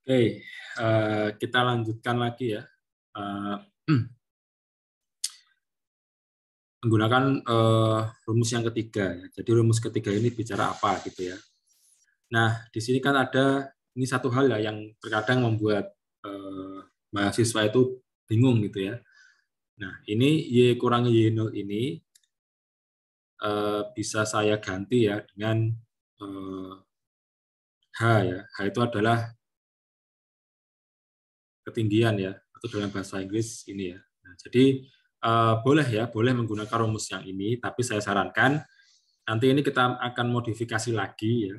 Oke, kita lanjutkan lagi ya. Menggunakan rumus yang ketiga. Jadi rumus ketiga ini bicara apa gitu ya. Nah, di sini kan ada ini satu hal ya yang terkadang membuat mahasiswa itu bingung gitu ya. Nah, ini Y kurangi Y0 ini bisa saya ganti ya dengan H ya. H itu adalah ketinggian ya, atau dalam bahasa Inggris ini ya. Nah, jadi boleh ya, boleh menggunakan rumus yang ini, tapi saya sarankan nanti ini kita akan modifikasi lagi ya.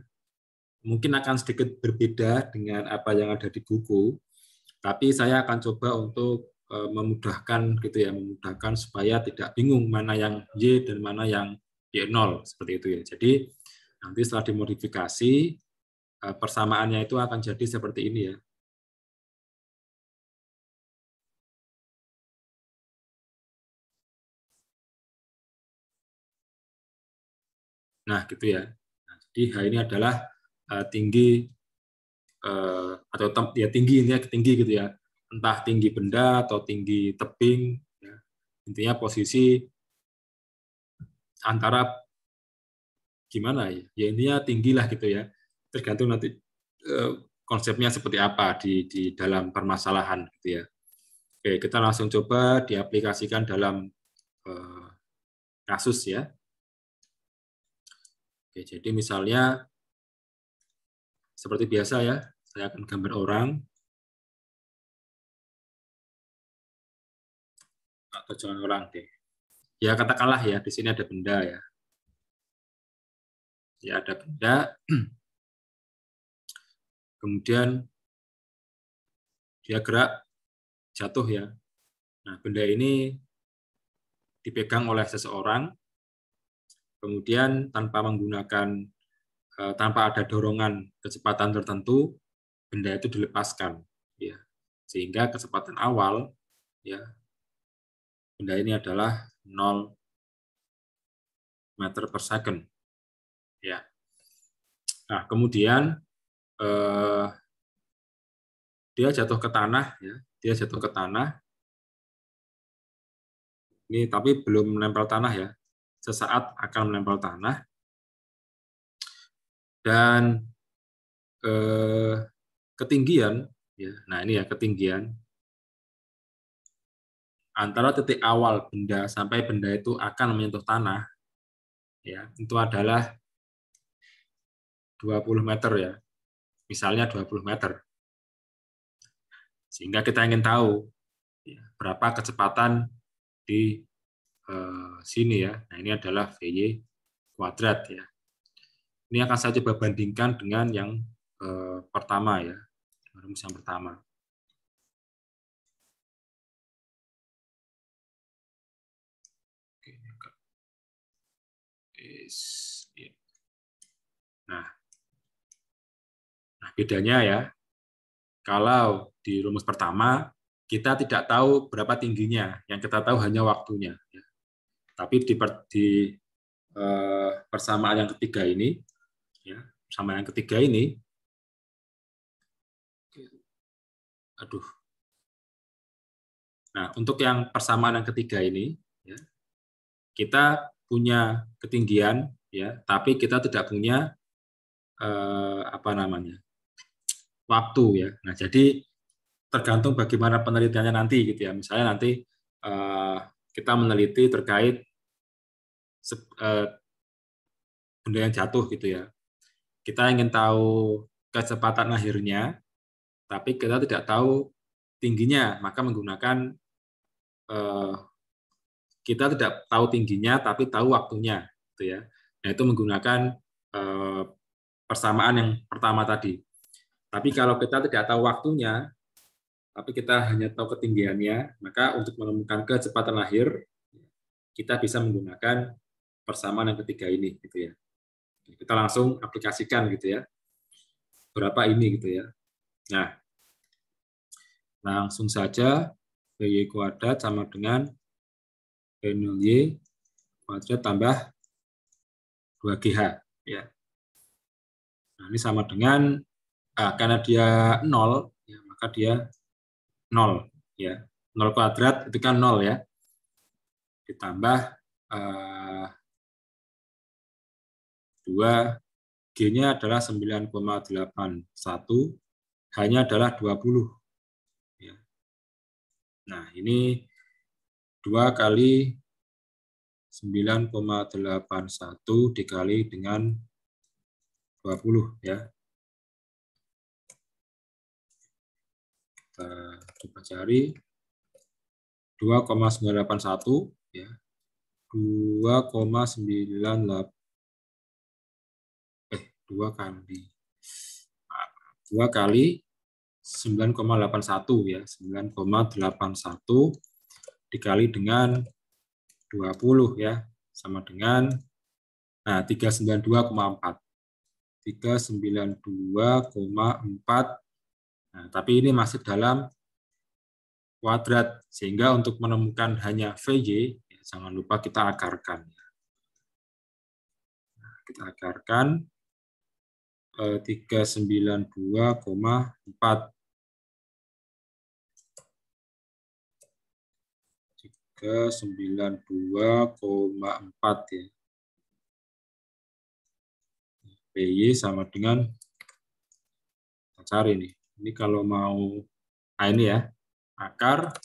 Mungkin akan sedikit berbeda dengan apa yang ada di buku, tapi saya akan coba untuk memudahkan gitu ya, memudahkan supaya tidak bingung mana yang Y dan mana yang Y0 seperti itu ya. Jadi nanti setelah dimodifikasi persamaannya itu akan jadi seperti ini ya. Nah, gitu ya. Nah, jadi H ini adalah tinggi atau ya tinggi ini ya, tinggi gitu ya. Entah tinggi benda atau tinggi tebing ya. Intinya posisi antara gimana ya? Ya intinya tinggi lah gitu ya. Tergantung nanti konsepnya seperti apa di dalam permasalahan gitu ya. Oke, kita langsung coba diaplikasikan dalam kasus ya. Oke, jadi misalnya seperti biasa ya, saya akan gambar orang atau jangan orang deh. Ya katakanlah ya di sini ada benda ya. Ya ada benda, kemudian dia gerak jatuh ya. Nah, benda ini dipegang oleh seseorang, kemudian tanpa ada dorongan kecepatan tertentu, benda itu dilepaskan ya. Sehingga kecepatan awal ya benda ini adalah 0 meter per second ya. Nah, kemudian dia jatuh ke tanah ya. Dia jatuh ke tanah. Ini tapi belum menempel tanah ya. Sesaat akan menempel tanah dan ketinggian ya. Nah, ini ya ketinggian antara titik awal benda sampai benda itu akan menyentuh tanah ya. Itu adalah 20 meter ya. Misalnya 20 meter. Sehingga kita ingin tahu ya, berapa kecepatan di sini ya. Nah, ini adalah VY kuadrat ya. Ini akan saya coba bandingkan dengan yang pertama ya, rumus yang pertama. Nah, bedanya ya, kalau di rumus pertama kita tidak tahu berapa tingginya, yang kita tahu hanya waktunya. Ya. Tapi di persamaan yang ketiga ini, ya, persamaan yang ketiga ini, aduh. Nah, untuk yang persamaan yang ketiga ini, ya, kita punya ketinggian, ya, tapi kita tidak punya apa namanya waktu ya. Nah, jadi tergantung bagaimana penelitiannya nanti gitu ya. Misalnya nanti kita meneliti terkait benda yang jatuh gitu ya. Kita ingin tahu kecepatan akhirnya, tapi kita tidak tahu tingginya, maka menggunakan kita tidak tahu tingginya, tapi tahu waktunya, gitu ya. Nah, itu menggunakan persamaan yang pertama tadi. Tapi kalau kita tidak tahu waktunya, tapi kita hanya tahu ketinggiannya, maka untuk menemukan kecepatan akhir, kita bisa menggunakan persamaan yang ketiga ini, gitu ya. Kita langsung aplikasikan, gitu ya. Berapa ini, gitu ya. Nah, langsung saja PY kuadrat sama dengan P0Y kuadrat tambah 2GH. Ya. Nah, ini sama dengan, karena dia 0, maka dia 0 ya. 0 kuadrat itu kan 0 ya. Ditambah 2, G-nya adalah 9,81, H-nya adalah 20. Ya. Nah, ini 2 kali 9,81 dikali dengan 20 ya. Kita coba cari 2,981 ya. 2,98 2 kali 9,81 ya. 9,81 dikali dengan 20 ya, sama dengan 392,4. 392,4. Nah, tapi ini masih dalam kuadrat, sehingga untuk menemukan hanya VJ, ya, jangan lupa kita akarkan. Nah, kita akarkan 392,4. 392,4 ya. PY sama dengan, kita cari nih. Ini kalau mau, ini ya, akar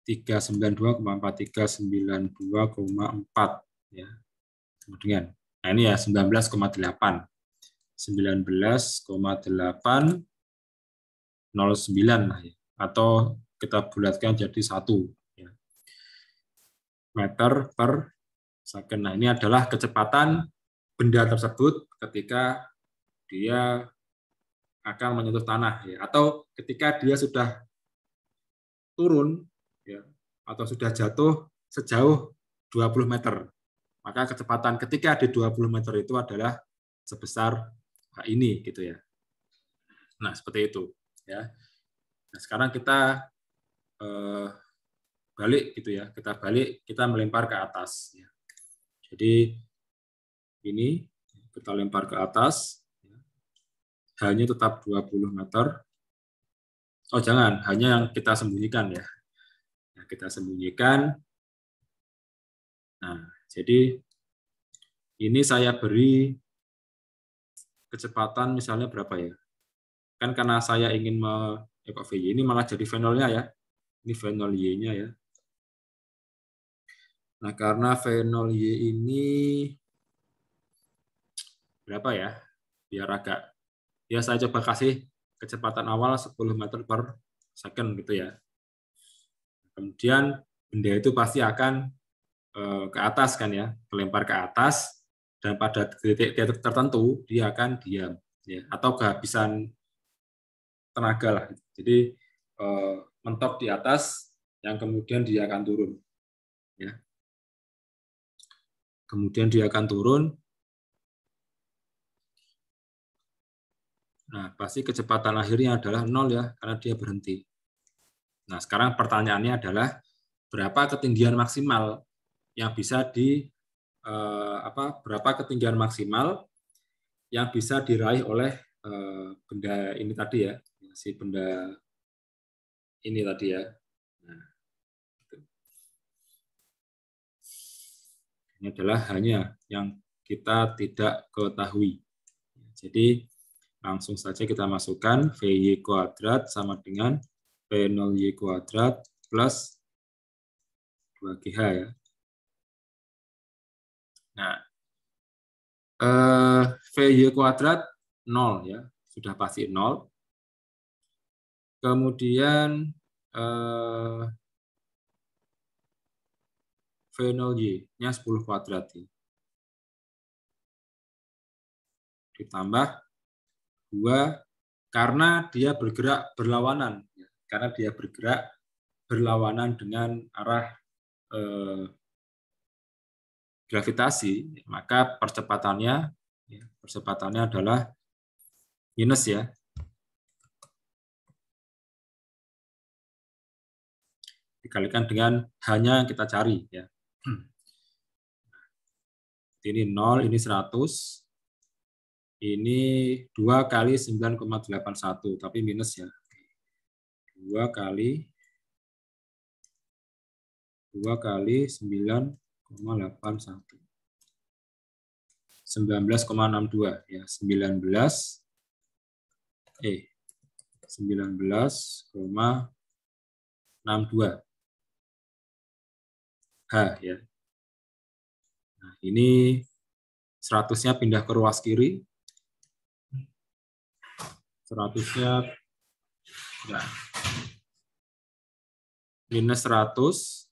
392,4, 392,4 ya. Kemudian, nah ini ya 19,8. 19,809 lah ya. Atau kita bulatkan jadi 1 ya. Meter per second. Nah, ini adalah kecepatan benda tersebut ketika dia akan menyentuh tanah ya, atau ketika dia sudah turun ya, atau sudah jatuh sejauh 20 meter. Maka kecepatan ketika di 20 meter itu adalah sebesar ini gitu ya. Nah, seperti itu ya. Nah, sekarang kita balik gitu ya. Kita melempar ke atas ya. Jadi ini kita lempar ke atas, hanya tetap 20 meter. Oh jangan, hanya yang kita sembunyikan ya. Nah, kita sembunyikan. Nah, jadi ini saya beri kecepatan misalnya berapa ya? Kan karena saya ingin VY ini malah jadi V0-nya ya. Ini V0Y-nya ya. Nah, karena V0Y ini berapa ya? Biar agak, ya saya coba kasih kecepatan awal 10 meter per second gitu ya. Kemudian benda itu pasti akan ke atas kan ya, melempar ke atas, dan pada titik tertentu dia akan diam ya, atau kehabisan tenaga lah. Jadi mentok di atas, yang kemudian dia akan turun ya. Kemudian dia akan turun. Nah, pasti kecepatan akhirnya adalah 0 ya, karena dia berhenti. Nah, sekarang pertanyaannya adalah berapa ketinggian maksimal yang bisa berapa ketinggian maksimal yang bisa diraih oleh benda ini tadi ya, si benda ini tadi ya. Nah, ini adalah hanya yang kita tidak ketahui. Jadi langsung saja kita masukkan VY kuadrat sama dengan V0Y kuadrat plus 2GH ya. Nah, VY kuadrat 0 ya, sudah pasti 0. Kemudian V0Y-nya 10 kuadrat ya. Ditambah 2 karena dia bergerak berlawanan, karena dia bergerak berlawanan dengan arah gravitasi, maka percepatannya adalah minus ya. Dikalikan dengan hanya yang kita cari ya. Ini 0, ini 100. Ini 2 kali 9,81, tapi minus ya. 2 kali 9,81. 19,62 ya, 19,62 H ya. Nah, ini 100-nya pindah ke ruas kiri. 100-nya ya, minus 100.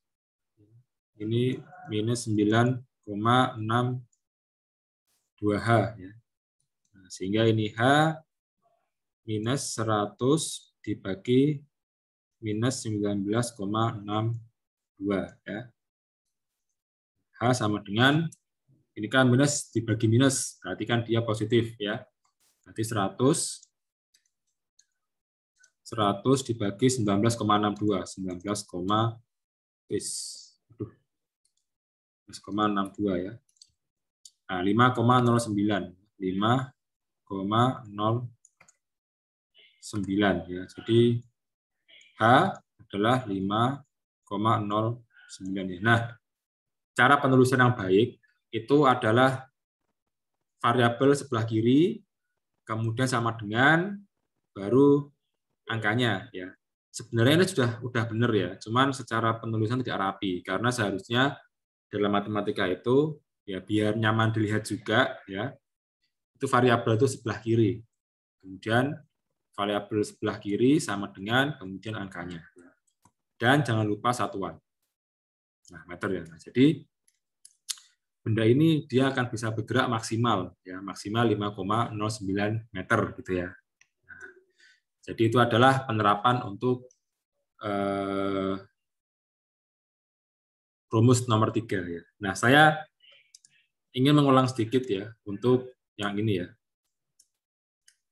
Ini minus 9,62H ya. Nah, sehingga ini H minus 100 dibagi minus 19,62 ya. H sama dengan, ini kan minus dibagi minus, berarti kan dia positif ya. Berarti 100 dibagi 19,62, 19,62 ya. Nah, 5,09 ya. Jadi H adalah 5,09 ya. Nah, cara penulisan yang baik itu adalah variabel sebelah kiri, kemudian sama dengan, baru angkanya ya. Sebenarnya ini sudah benar ya, cuman secara penulisan tidak rapi karena seharusnya dalam matematika itu ya biar nyaman dilihat juga ya. Itu variabel itu sebelah kiri. Kemudian variabel sebelah kiri sama dengan kemudian angkanya. Dan jangan lupa satuan. Nah, meter ya. Nah, jadi benda ini dia akan bisa bergerak maksimal ya, maksimal 5,09 meter gitu ya. Jadi itu adalah penerapan untuk rumus nomor 3 ya. Nah, saya ingin mengulang sedikit ya untuk yang ini ya.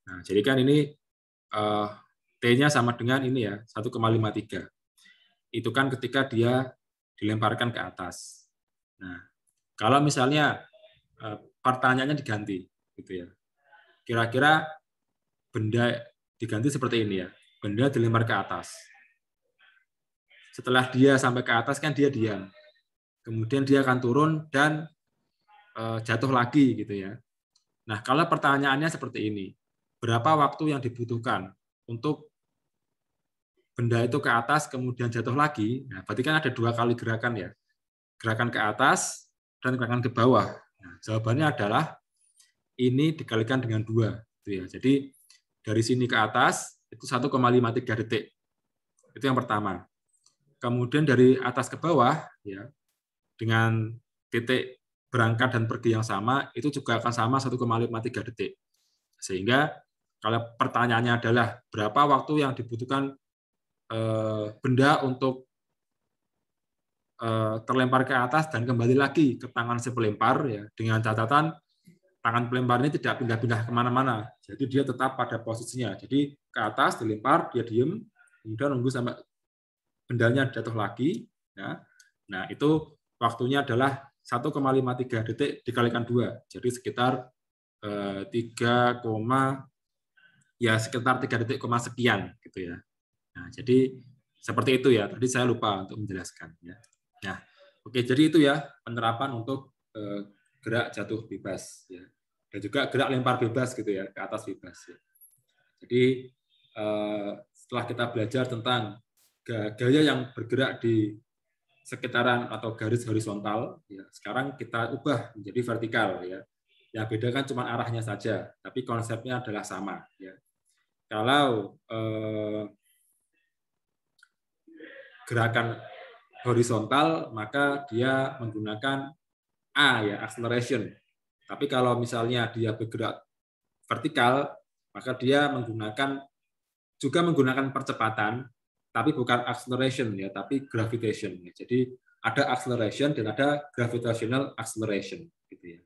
Nah, jadi kan ini T-nya sama dengan ini ya, 1,53. Itu kan ketika dia dilemparkan ke atas. Nah, kalau misalnya pertanyaannya diganti gitu ya. Kira-kira benda diganti seperti ini ya. Benda dilempar ke atas. Setelah dia sampai ke atas kan dia diam. Kemudian dia akan turun dan jatuh lagi gitu ya. Nah, kalau pertanyaannya seperti ini, berapa waktu yang dibutuhkan untuk benda itu ke atas kemudian jatuh lagi? Nah, berarti kan ada 2 kali gerakan ya, gerakan ke atas dan gerakan ke bawah. Nah, jawabannya adalah ini dikalikan dengan 2. Gitu ya. Jadi dari sini ke atas itu 1,53 detik. Itu yang pertama. Kemudian dari atas ke bawah ya, dengan titik berangkat dan pergi yang sama, itu juga akan sama 1,53 detik. Sehingga kalau pertanyaannya adalah berapa waktu yang dibutuhkan benda untuk terlempar ke atas dan kembali lagi ke tangan si pelempar, ya, dengan catatan tangan pelempar ini tidak pindah-pindah kemana-mana. Jadi dia tetap pada posisinya. Jadi ke atas dilempar, dia diem, kemudian nunggu sampai bendanya jatuh lagi. Ya. Nah, itu waktunya adalah 1,53 detik dikalikan 2. Jadi sekitar 3, ya sekitar 3 detik sekian gitu ya. Nah, jadi seperti itu ya. Tadi saya lupa untuk menjelaskan ya. Nah, oke, jadi itu ya penerapan untuk gerak jatuh bebas ya. Dan juga gerak lempar bebas gitu ya, ke atas bebas ya. Jadi setelah kita belajar tentang gaya yang bergerak di sekitaran atau garis horizontal, ya, sekarang kita ubah menjadi vertikal ya. Yang beda kan cuma arahnya saja, tapi konsepnya adalah sama ya. Kalau gerakan horizontal maka dia menggunakan A ya, acceleration. Tapi kalau misalnya dia bergerak vertikal, maka dia juga menggunakan percepatan, tapi bukan acceleration ya, tapi gravitation. Jadi ada acceleration dan ada gravitational acceleration gitu ya.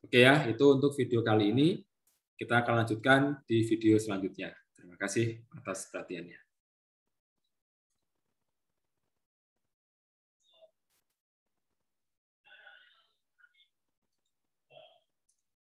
Oke ya, itu untuk video kali ini. Kita akan lanjutkan di video selanjutnya. Terima kasih atas perhatiannya.